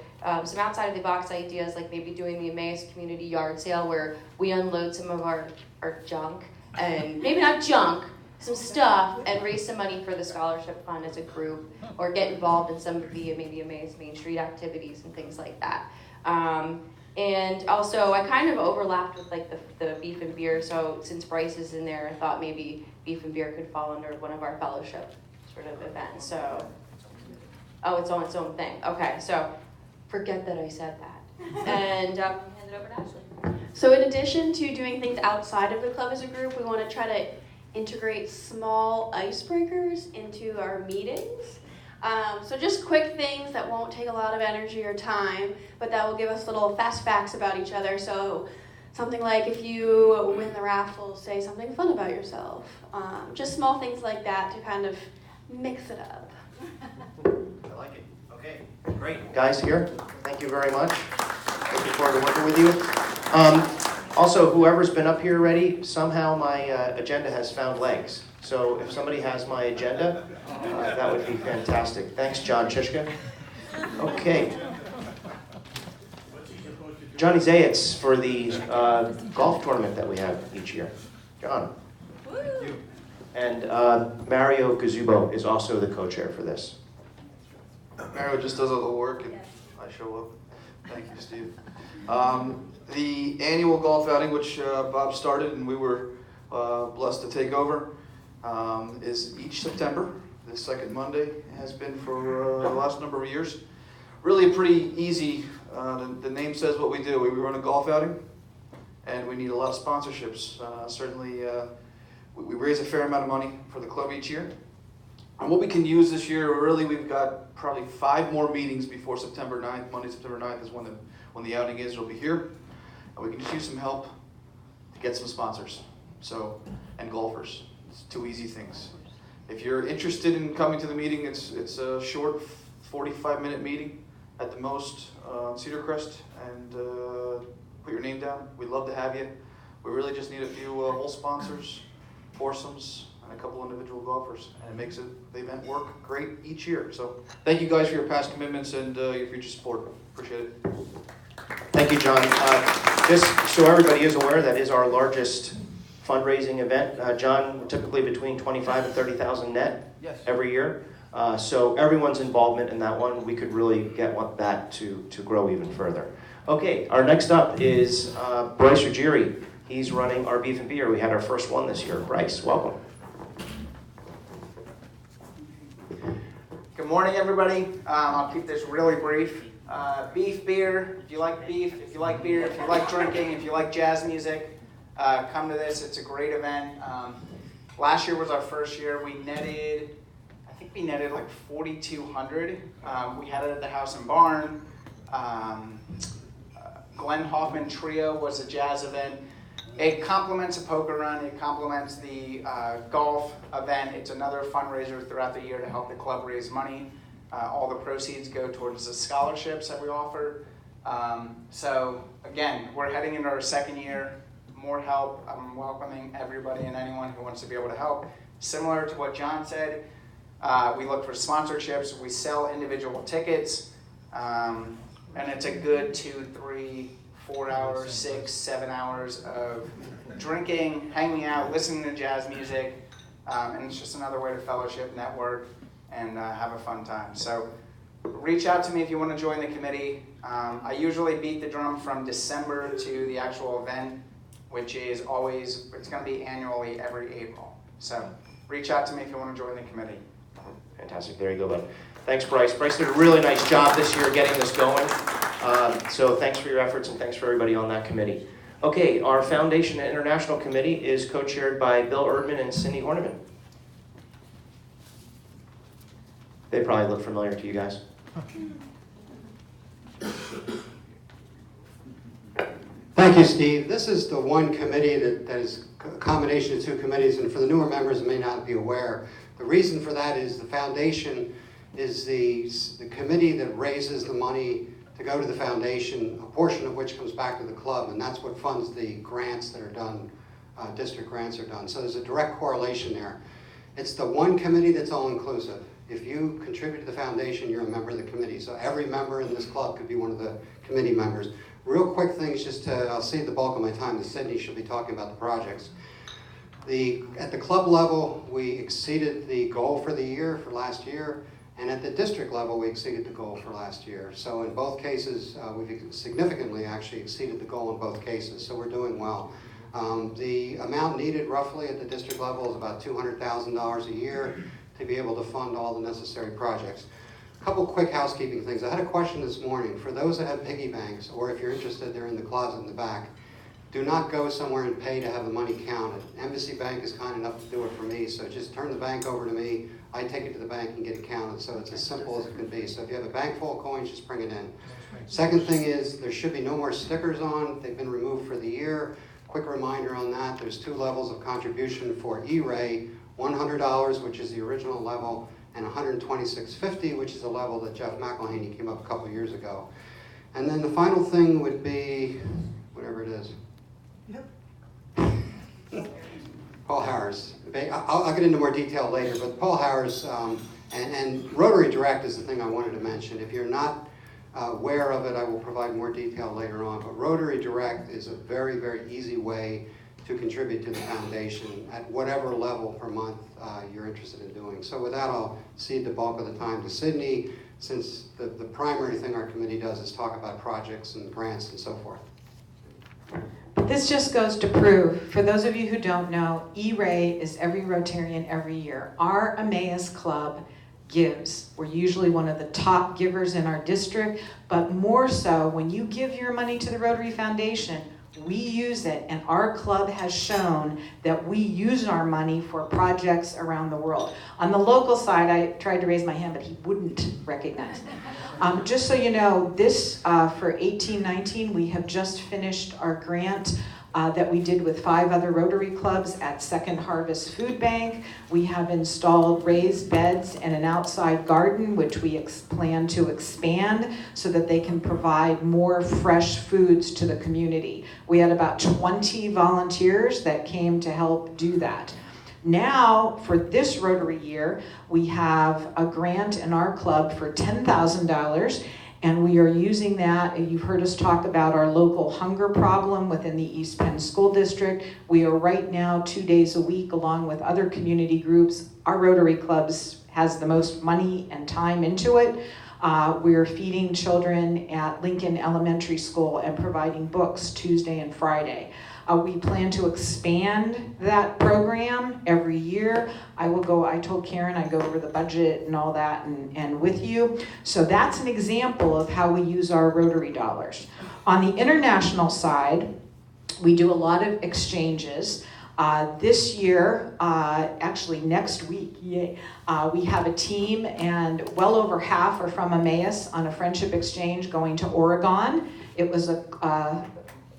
some outside of the box ideas, like maybe doing the Emmaus Community Yard Sale where we unload some of our junk, and maybe not junk, some stuff, and raise some money for the scholarship fund as a group, or get involved in some of the maybe Emmaus Main Street activities and things like that. And also, I kind of overlapped with like the beef and beer, so since Bryce is in there, I thought maybe beef and beer could fall under one of our fellowship sort of events. So, oh, it's on its own thing. Okay, so forget that I said that. And hand it over to Ashley. So in addition to doing things outside of the club as a group, we want to try to integrate small icebreakers into our meetings. So just quick things that won't take a lot of energy or time, but that will give us little fast facts about each other. So something like if you win the raffle, say something fun about yourself. Just small things like that to kind of mix it up. I like it. Okay, great. Guys here, thank you very much. Looking forward to working with you. Also, whoever's been up here already, somehow my agenda has found legs. So if somebody has my agenda, that would be fantastic. Thanks, John Chishka. Okay. Johnny Zayats for the golf tournament that we have each year. John. And Mario Gazubo is also the co-chair for this. Mario just does all the work and I show up. Thank you, Steve. The annual golf outing, which Bob started and we were blessed to take over, is each September. The second Monday. It has been for the last number of years. Really pretty easy. The name says what we do. We run a golf outing and we need a lot of sponsorships. Certainly we raise a fair amount of money for the club each year. And what we can use this year, really we've got probably 5 more meetings before September 9th. Monday, September 9th is when the outing is. It'll be here. And we can just use some help to get some sponsors. And golfers. It's 2 easy things. If you're interested in coming to the meeting, it's a short 45-minute meeting at the most on Cedar Crest, and put your name down. We'd love to have you. We really just need a few whole sponsors, foursomes, and a couple individual golfers, and it makes the event work great each year. So thank you guys for your past commitments and your future support. Appreciate it. Thank you, John. Just so everybody is aware, that is our largest fundraising event. John, typically between 25 and 30,000 net every year. So everyone's involvement in that one, we could really get that to grow even further. Okay, our next up is Bryce Ruggieri. He's running our beef and beer. We had our first one this year. Bryce, welcome. Good morning, everybody. I'll keep this really brief. Beef, beer, if you like beef, if you like beer, if you like drinking, if you like jazz music, come to this. It's a great event. Last year was our first year. We netted like 4,200. We had it at the House and Barn. Glenn Hoffman Trio was a jazz event. It complements a poker run. It complements the golf event. It's another fundraiser throughout the year to help the club raise money. All the proceeds go towards the scholarships that we offer. So again, we're heading into our second year. More help. I'm welcoming everybody and anyone who wants to be able to help. Similar to what John said, we look for sponsorships. We sell individual tickets. And it's a good 2, 3, 4 hours, 6, 7 hours of drinking, hanging out, listening to jazz music. And it's just another way to fellowship, network, and have a fun time. So reach out to me if you want to join the committee. I usually beat the drum from December to the actual event, which is always, it's going to be annually every April. So reach out to me if you want to join the committee. Fantastic. There you go, bud. Thanks, Bryce. Bryce did a really nice job this year getting this going. So thanks for your efforts and thanks for everybody on that committee. Okay, our Foundation and International Committee is co-chaired by Bill Erdman and Cindy Horniman. They probably look familiar to you guys. Thank Thank you, Steve. This is the one committee that is a combination of two committees, and for the newer members who may not be aware, the reason for that is the foundation is the committee that raises the money to go to the foundation, a portion of which comes back to the club, and that's what funds the grants that are done, district grants are done. So there's a direct correlation there. It's the one committee that's all-inclusive. If you contribute to the foundation, you're a member of the committee. So every member in this club could be one of the committee members. Real quick things, just to, I'll save the bulk of my time, to Sydney she'll be talking about the projects. At the club level, we exceeded the goal for the year, for last year, and at the district level, we exceeded the goal for last year. So in both cases, we've significantly actually exceeded the goal in both cases, so we're doing well. The amount needed roughly at the district level is about $200,000 a year to be able to fund all the necessary projects. A couple quick housekeeping things. I had a question this morning. For those that have piggy banks, or if you're interested, they're in the closet in the back. Do not go somewhere and pay to have the money counted. Embassy Bank is kind enough to do it for me, so just turn the bank over to me. I take it to the bank and get it counted, so it's as simple as it can be. So if you have a bank full of coins, just bring it in. Second thing is, there should be no more stickers on. They've been removed for the year. Quick reminder on that, there's 2 levels of contribution for E-Ray, $100, which is the original level, and $126.50, which is a level that Jeff McElhaney came up a couple years ago. And then the final thing would be, whatever it is. Paul Harris. I'll get into more detail later, but Paul Harris and Rotary Direct is the thing I wanted to mention. If you're not aware of it, I will provide more detail later on. But Rotary Direct is a very, very easy way to contribute to the foundation at whatever level per month you're interested in doing. So with that, I'll cede the bulk of the time to Sydney, since the primary thing our committee does is talk about projects and grants and so forth. This just goes to prove, for those of you who don't know, E-Ray is every Rotarian every year. Our Emmaus Club gives. We're usually one of the top givers in our district, but more so, when you give your money to the Rotary Foundation, we use it, and our club has shown that we use our money for projects around the world. On the local side, I tried to raise my hand, but he wouldn't recognize. Just so you know, this for 18-19, we have just finished our grant that we did with 5 other Rotary clubs at Second Harvest Food Bank. We have installed raised beds and an outside garden, which we plan to expand so that they can provide more fresh foods to the community. We had about 20 volunteers that came to help do that. Now, for this Rotary year, we have a grant in our club for $10,000, and we are using that. You've heard us talk about our local hunger problem within the East Penn School District. We are right now 2 days a week, along with other community groups. Our Rotary clubs has the most money and time into it. We're feeding children at Lincoln Elementary School and providing books Tuesday and Friday. We plan to expand that program every year. I told Karen I'd go over the budget and all that and with you. So that's an example of how we use our Rotary dollars. On the international side, we do a lot of exchanges. This year, actually next week, we have a team, and well over half are from Emmaus on a friendship exchange going to Oregon. It was a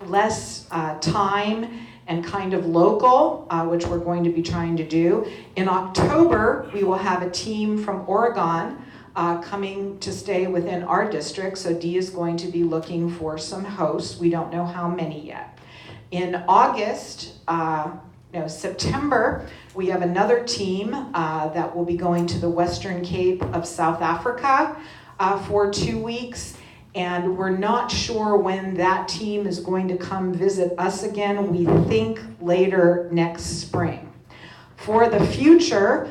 less time and kind of local, which we're going to be trying to do. In October, we will have a team from Oregon coming to stay within our district, so Dee is going to be looking for some hosts. We don't know how many yet. In September, we have another team that will be going to the Western Cape of South Africa for 2 weeks. And we're not sure when that team is going to come visit us again. We think later next spring. For the future,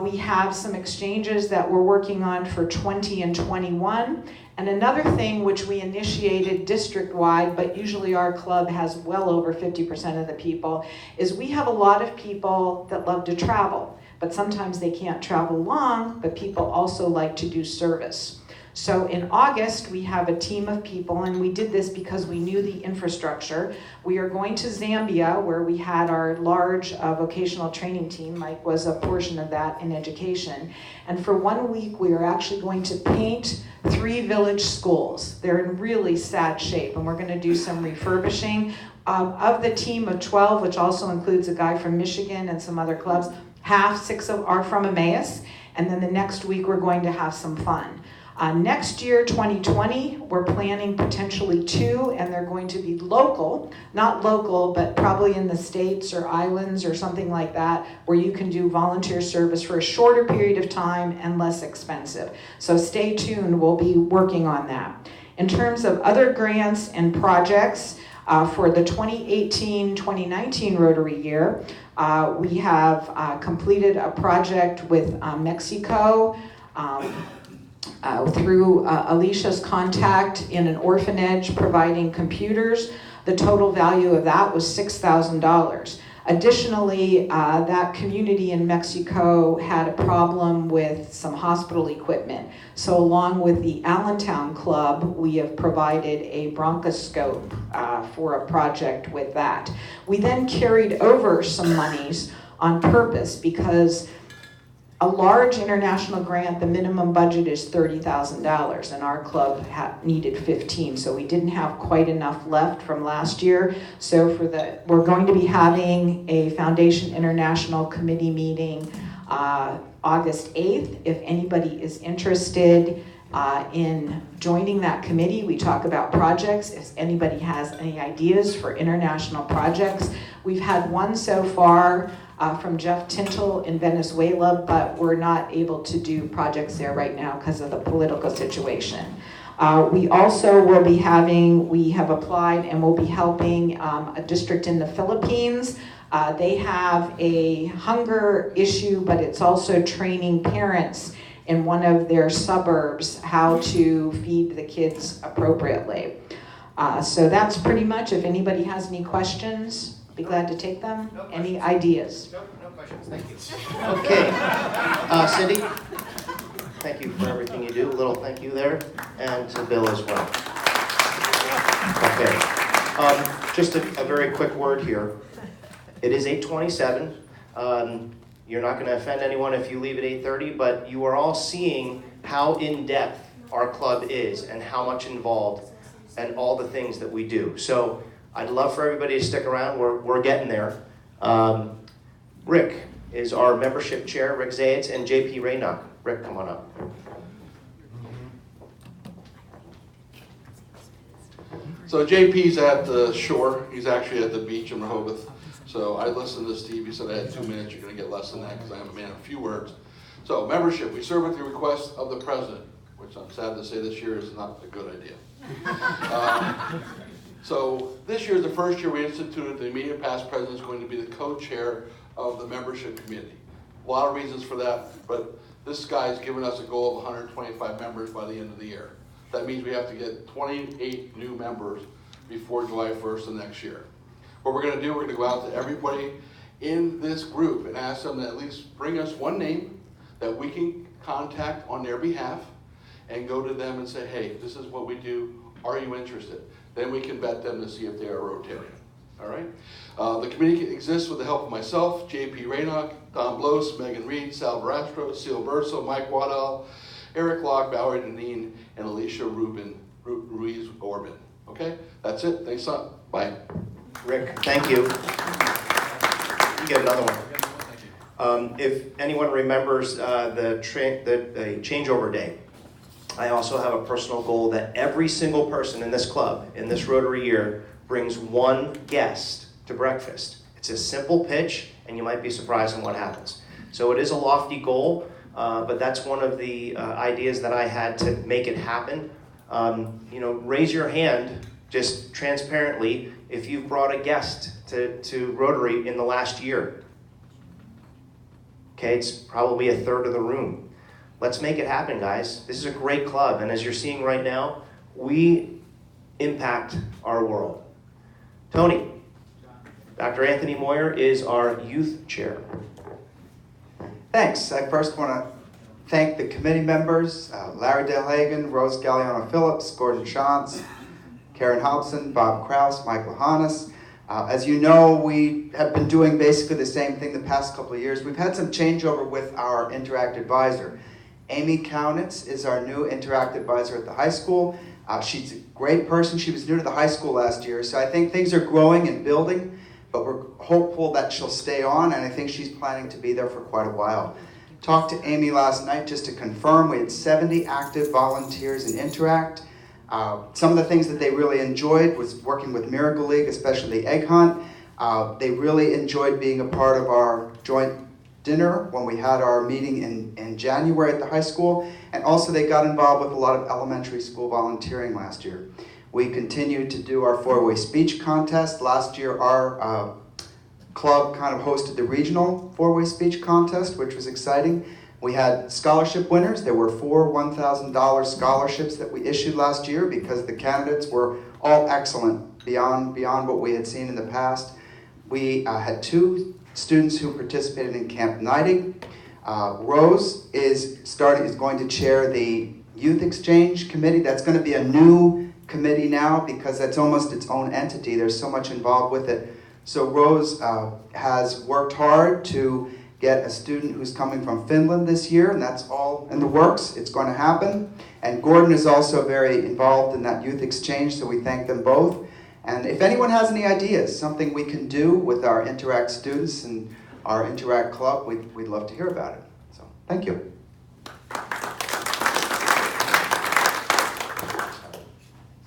we have some exchanges that we're working on for 20 and 21. And another thing which we initiated district-wide, but usually our club has well over 50% of the people, is we have a lot of people that love to travel, but sometimes they can't travel long, but people also like to do service. So in August, we have a team of people, and we did this because we knew the infrastructure. We are going to Zambia, where we had our large vocational training team. Mike was a portion of that in education. And for 1 week, we are actually going to paint 3 village schools. They're in really sad shape, and we're going to do some refurbishing. Of the team of 12, which also includes a guy from Michigan and some other clubs, 6 are from Emmaus, and then the next week we're going to have some fun. Next year, 2020, we're planning potentially 2, and they're going to be local, not local, but probably in the States or islands or something like that, where you can do volunteer service for a shorter period of time and less expensive. So stay tuned, we'll be working on that. In terms of other grants and projects, for the 2018-2019 Rotary year, we have completed a project with Mexico, through Alicia's contact in an orphanage providing computers. The total value of that was $6,000. Additionally, that community in Mexico had a problem with some hospital equipment. So along with the Allentown Club, we have provided a bronchoscope for a project with that. We then carried over some monies on purpose because a large international grant, the minimum budget is $30,000, and our club needed 15, so we didn't have quite enough left from last year. So we're going to be having a Foundation International Committee meeting August 8th. If anybody is interested in joining that committee, we talk about projects. If anybody has any ideas for international projects, we've had one so far from Jeff Tintle in Venezuela, but we're not able to do projects there right now because of the political situation. We also will be we have applied and will be helping a district in the Philippines. They have a hunger issue, but it's also training parents in one of their suburbs how to feed the kids appropriately. So that's pretty much. If anybody has any questions, be glad to take them. No any ideas? No questions, thank you. Okay, Cindy, thank you for everything you do. A little thank you there, and to Bill as well. Okay, just a very quick word here. It is 8:27. You're not going to offend anyone if you leave at 8:30, but you are all seeing how in-depth our club is and how much involved and all the things that we do. So I'd love for everybody to stick around. We're getting there. Rick is our membership chair, Rick Zayats, and JP Raynock. Rick, come on up. So JP's at the shore. He's actually at the beach in Rehoboth. So I listened to Steve. He said I had 2 minutes. You're going to get less than that because I am a man of few words. So membership, we serve at the request of the president, which I'm sad to say this year is not a good idea. So this year is the first year we instituted the immediate past president is going to be the co-chair of the membership committee. A lot of reasons for that, but this guy's given us a goal of 125 members by the end of the year. That means we have to get 28 new members before July 1st of next year. What we're going to do, we're going to go out to everybody in this group and ask them to at least bring us one name that we can contact on their behalf and go to them and say, hey, this is what we do. Are you interested? Then we can vet them to see if they are Rotarian. All right? The committee exists with the help of myself, JP Raynock, Don Blos, Megan Reed, Sal Verastro, Seal Burso, Mike Waddell, Eric Locke, Valerie Deneen, and Alicia Ruiz Orban. Okay? That's it. Thanks, son. Bye. Rick, thank you. You get another one. If anyone remembers the changeover day, I also have a personal goal that every single person in this club, in this Rotary year, brings one guest to breakfast. It's a simple pitch, and you might be surprised on what happens. So it is a lofty goal, but that's one of the ideas that I had to make it happen. Raise your hand, just transparently, if you've brought a guest to Rotary in the last year. Okay, it's probably a third of the room. Let's make it happen, guys. This is a great club, and as you're seeing right now, we impact our world. Tony, Dr. Anthony Moyer is our youth chair. Thanks. I first want to thank the committee members, Larry Delhagen, Rose Galliano Phillips, Gordon Shantz, Karen Hobson, Bob Kraus, Michael Hannes. As you know, we have been doing basically the same thing the past couple of years. We've had some changeover with our Interact advisor. Amy Kaunitz is our new Interact advisor at the high school. She's a great person. She was new to the high school last year, so I think things are growing and building, but we're hopeful that she'll stay on, and I think she's planning to be there for quite a while. Talked to Amy last night just to confirm. We had 70 active volunteers in Interact. Some of the things that they really enjoyed was working with Miracle League, especially the egg hunt. They really enjoyed being a part of our joint dinner when we had our meeting in January at the high school, and also they got involved with a lot of elementary school volunteering last year. We continued to do our four-way speech contest. Last year our club kind of hosted the regional four-way speech contest, which was exciting. We had scholarship winners. There were 4 $1,000 scholarships that we issued last year because the candidates were all excellent, beyond what we had seen in the past. We had 2 students who participated in Camp Knighting. Rose is going to chair the Youth Exchange Committee. That's going to be a new committee now because that's almost its own entity. There's so much involved with it. So Rose has worked hard to get a student who's coming from Finland this year, and that's all in the works. It's going to happen. And Gordon is also very involved in that youth exchange, so we thank them both. And if anyone has any ideas, something we can do with our Interact students and our Interact club, we'd love to hear about it. So, thank you.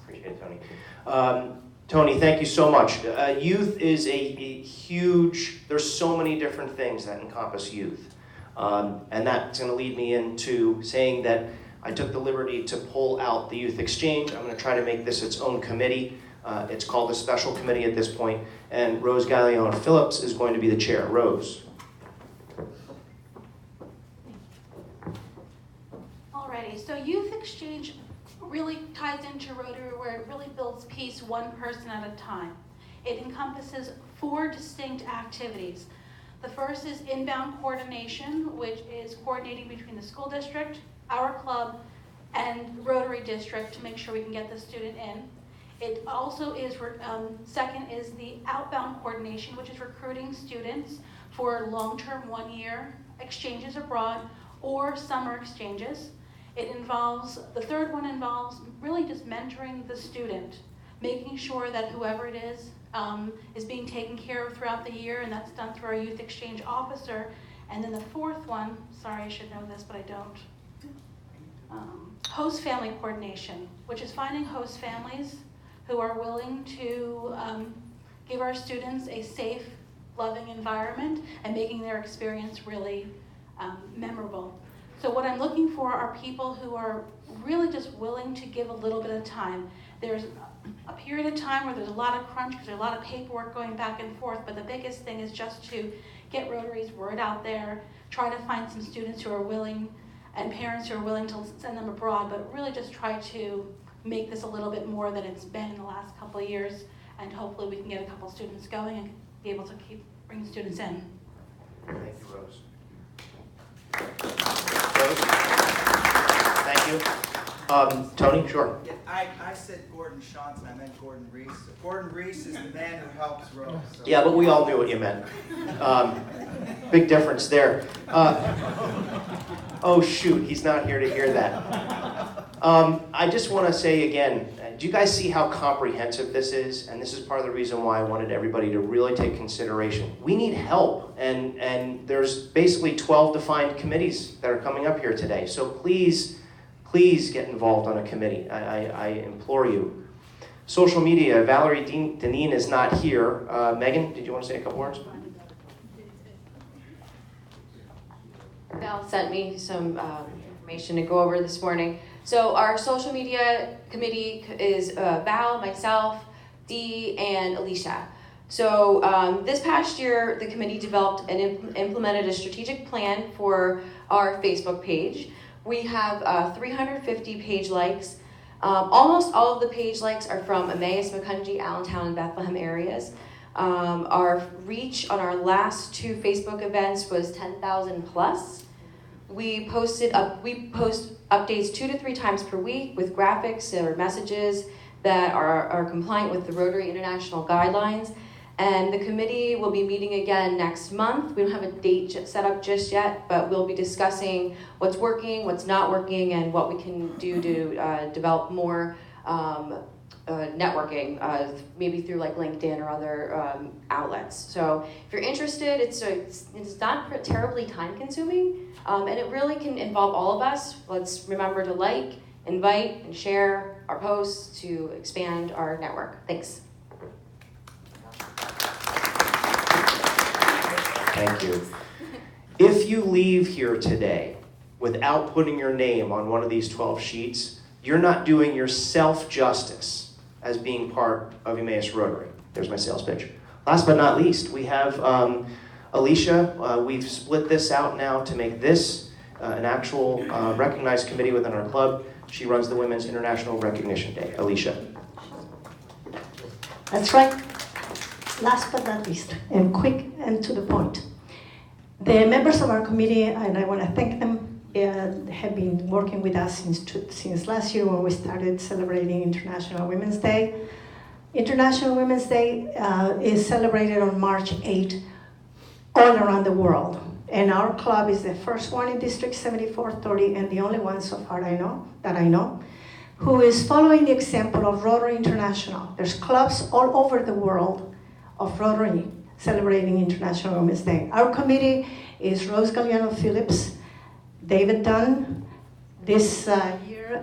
Appreciate it, Tony. Tony, thank you so much. Youth is a huge, there's so many different things that encompass youth. And that's going to lead me into saying that I took the liberty to pull out the Youth Exchange. I'm going to try to make this its own committee. It's called a special committee at this point, and Rose Galliano Phillips is going to be the chair. Rose. Alrighty, so Youth Exchange really ties into Rotary where it really builds peace one person at a time. It encompasses 4 distinct activities. The first is inbound coordination, which is coordinating between the school district, our club, and Rotary district to make sure we can get the student in. It also is, second is the outbound coordination, which is recruiting students for long-term 1-year exchanges abroad or summer exchanges. The third one involves really just mentoring the student, making sure that whoever it is being taken care of throughout the year, and that's done through our youth exchange officer. And then the fourth one, sorry, I should know this, but I don't. Host family coordination, which is finding host families who are willing to give our students a safe, loving environment and making their experience really memorable. So what I'm looking for are people who are really just willing to give a little bit of time. There's a period of time where there's a lot of crunch because there's a lot of paperwork going back and forth, but the biggest thing is just to get Rotary's word out there, try to find some students who are willing and parents who are willing to send them abroad, but really just try to make this a little bit more than it's been in the last couple of years, and hopefully we can get a couple students going and be able to keep bringing students in. Thank you, Rose. Rose? Thank you. Tony, sure. Yeah, I said Gordon Shantz and I meant Gordon Reese. Gordon Reese is the man who helps Rose. So. Yeah, but we all knew what you meant. Big difference there. Oh shoot, he's not here to hear that. I just want to say again, do you guys see how comprehensive this is? And this is part of the reason why I wanted everybody to really take consideration. We need help, and there's basically 12 defined committees that are coming up here today. So please get involved on a committee. I implore you. Social media, Valerie Deneen is not here. Megan, did you want to say a couple words? Val sent me some information to go over this morning. So our social media committee is Val, myself, Dee, and Alicia. So this past year, the committee developed and implemented a strategic plan for our Facebook page. We have 350 page likes. Almost all of the page likes are from Emmaus, Macungie, Allentown, and Bethlehem areas. Our reach on our last 2 Facebook events was 10,000 plus. we post updates 2 to 3 times per week with graphics or messages that are compliant with the Rotary International guidelines. And the committee will be meeting again next month. We don't have a date set up just yet, but we'll be discussing what's working, what's not working, and what we can do to develop more networking, maybe through like LinkedIn or other outlets. So if you're interested, it's not terribly time consuming, and it really can involve all of us. Let's remember to like, invite, and share our posts to expand our network. Thanks. Thank you. If you leave here today without putting your name on one of these 12 sheets, you're not doing yourself justice as being part of Emmaus Rotary. There's my sales pitch. Last but not least, we have Alicia. We've split this out now to make this an actual recognized committee within our club. She runs the Women's International Recognition Day. Alicia. That's right. Last but not least, and quick and to the point. The members of our committee, and I want to thank them, have been working with us since last year when we started celebrating International Women's Day. International Women's Day is celebrated on March 8 all around the world. And our club is the first one in District 7430 and the only one so far that I know, who is following the example of Rotary International. There's clubs all over the world of Rotary celebrating International Women's Day. Our committee is Rose Galliano Phillips, David Dunn. This year,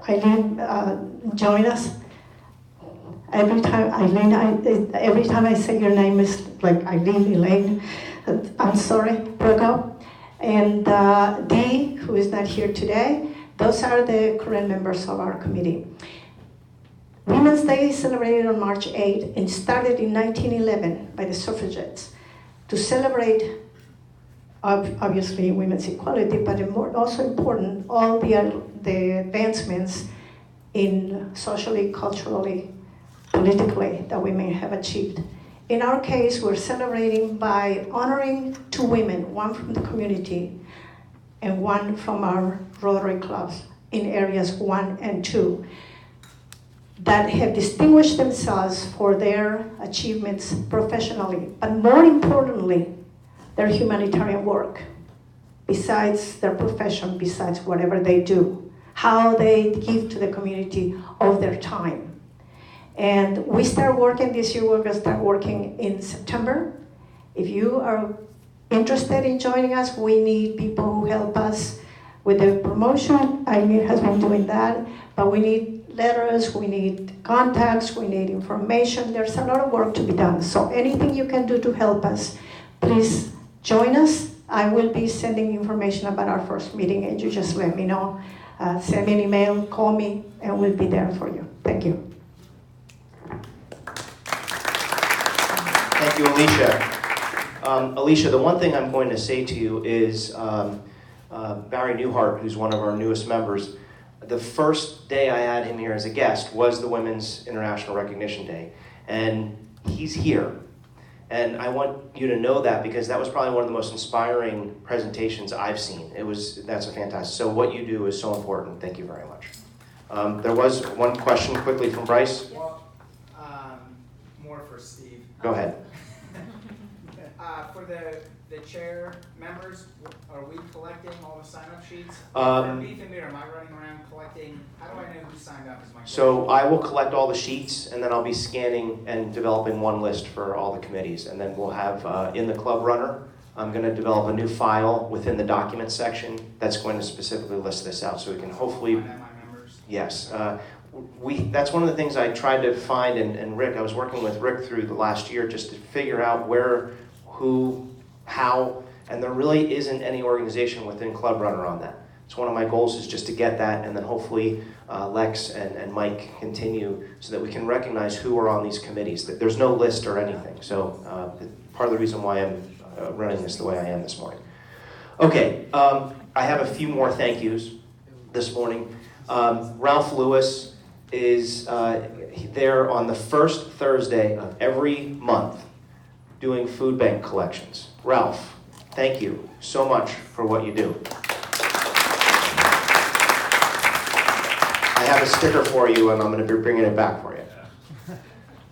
Eileen joined us. Every time I say your name is like Eileen, Elaine. I'm sorry, Broco. And Dee, who is not here today. Those are the current members of our committee. Women's Day is celebrated on March 8 and started in 1911 by the suffragettes to celebrate, obviously, women's equality, but also important, all the advancements in socially, culturally, politically that women have achieved. In our case, we're celebrating by honoring 2 women, one from the community and one from our Rotary clubs in areas 1 and 2. That have distinguished themselves for their achievements professionally, but more importantly, their humanitarian work, besides their profession, besides whatever they do, how they give to the community of their time. And we start working this year, we're gonna start working in September. If you are interested in joining us, we need people who help us with the promotion. Eileen has been doing that, but we need letters, we need contacts, we need information. There's a lot of work to be done. So anything you can do to help us, please join us. I will be sending information about our first meeting and you just let me know. Send me an email, call me, and we'll be there for you. Thank you. Thank you, Alicia. Alicia, the one thing I'm going to say to you is Barry Newhart, who's one of our newest members, the first day I had him here as a guest was the Women's International Recognition Day. And he's here. And I want you to know that because that was probably one of the most inspiring presentations I've seen. That's a fantastic. So what you do is so important. Thank you very much. There was one question quickly from Bryce. Well, more for Steve. Go ahead. For the chair members, are we collecting all the sign-up sheets? Am I running around collecting? How do I know who signed up? Is my question. So I will collect all the sheets and then I'll be scanning and developing one list for all the committees. And then we'll have in the club runner, I'm going to develop a new file within the document section that's going to specifically list this out so we can hopefully. Yes. That's one of the things I tried to find, and Rick, I was working with Rick through the last year just to figure out where, who, how, and there really isn't any organization within Club Runner on that. It's one of my goals is just to get that, and then hopefully Lex and Mike continue so that we can recognize who are on these committees. There's no list or anything, so part of the reason why I'm running this the way I am this morning. Okay, I have a few more thank yous this morning. Ralph Lewis is there on the first Thursday of every month doing food bank collections. Ralph, thank you so much for what you do. I have a sticker for you, and I'm going to be bringing it back for you.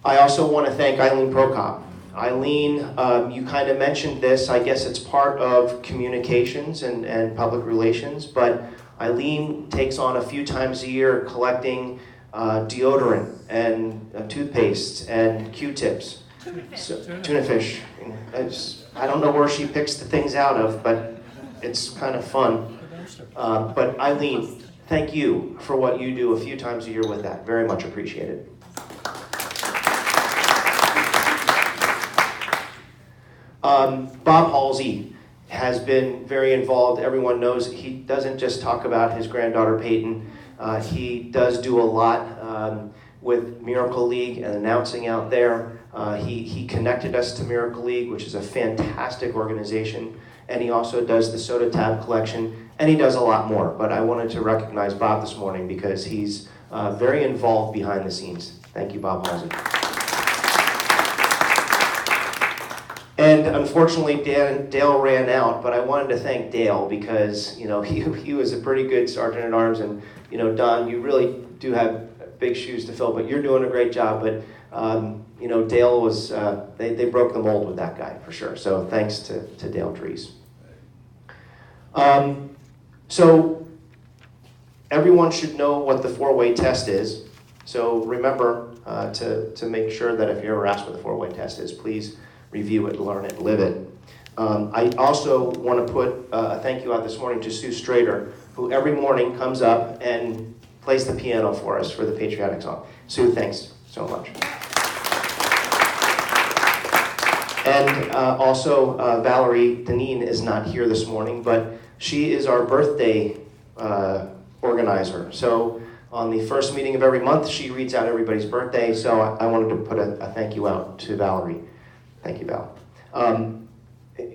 I also want to thank Eileen Prokop. Eileen, you kind of mentioned this. I guess it's part of communications and public relations, but Eileen takes on a few times a year collecting deodorant and toothpaste and Q-tips. Tuna fish. I don't know where she picks the things out of, but it's kind of fun. But Eileen, thank you for what you do a few times a year with that. Very much appreciated. Bob Halsey has been very involved. Everyone knows he doesn't just talk about his granddaughter Peyton. He does do a lot with Miracle League and announcing out there. He connected us to Miracle League, which is a fantastic organization, and he also does the Soda Tab collection, and he does a lot more. But I wanted to recognize Bob this morning because he's very involved behind the scenes. Thank you, Bob Halsey. And unfortunately, Dale ran out, but I wanted to thank Dale because he was a pretty good sergeant at arms, and Don, you really do have big shoes to fill, but you're doing a great job. But Dale was they broke the mold with that guy for sure. So thanks to Dale Trees. So everyone should know what the four-way test is. So remember to make sure that if you're ever asked what the four-way test is, please review it, learn it, live it. I also want to put a thank you out this morning to Sue Strader, who every morning comes up and plays the piano for us for the patriotic song. Sue, thanks so much. And also Valerie Deneen is not here this morning, but she is our birthday organizer. So on the first meeting of every month, she reads out everybody's birthday, so I wanted to put a thank you out to Valerie. Thank you, Val.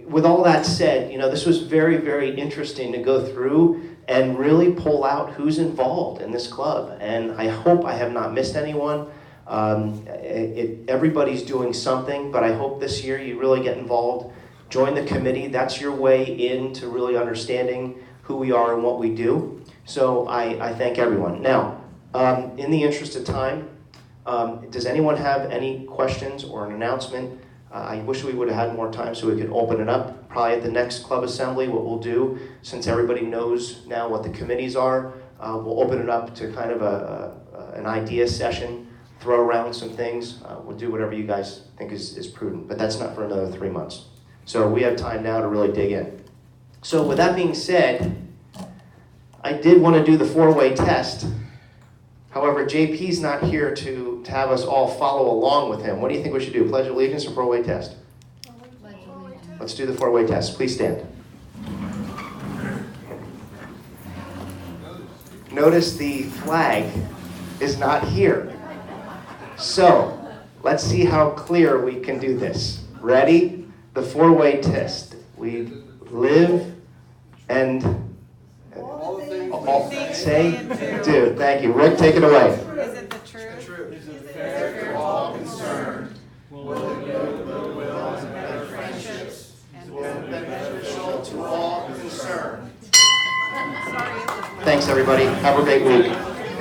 With all that said, this was very, very interesting to go through and really pull out who's involved in this club. And I hope I have not missed anyone. Everybody's doing something, but I hope this year you really get involved. Join the committee. That's your way into really understanding who we are and what we do. So I thank everyone. Now, in the interest of time, does anyone have any questions or an announcement? I wish we would have had more time so we could open it up. Probably at the next club assembly, what we'll do, since everybody knows now what the committees are, we'll open it up to kind of an idea session, throw around some things. We'll do whatever you guys think is prudent, but that's not for another 3 months. So we have time now to really dig in. So with that being said, I did want to do the four-way test. However, JP's not here to have us all follow along with him. What do you think we should do? Pledge allegiance or four-way test? Let's do the four-way test. Please stand. Notice the flag is not here. So, let's see how clear we can do this. Ready? The four-way test. We live and say, do. Thank you. Rick, take it away. Is it the truth? Is it fair to all concerned? Will it build goodwill and better friendships? Will it be beneficial to all concerned? Thanks, everybody. Have a great week.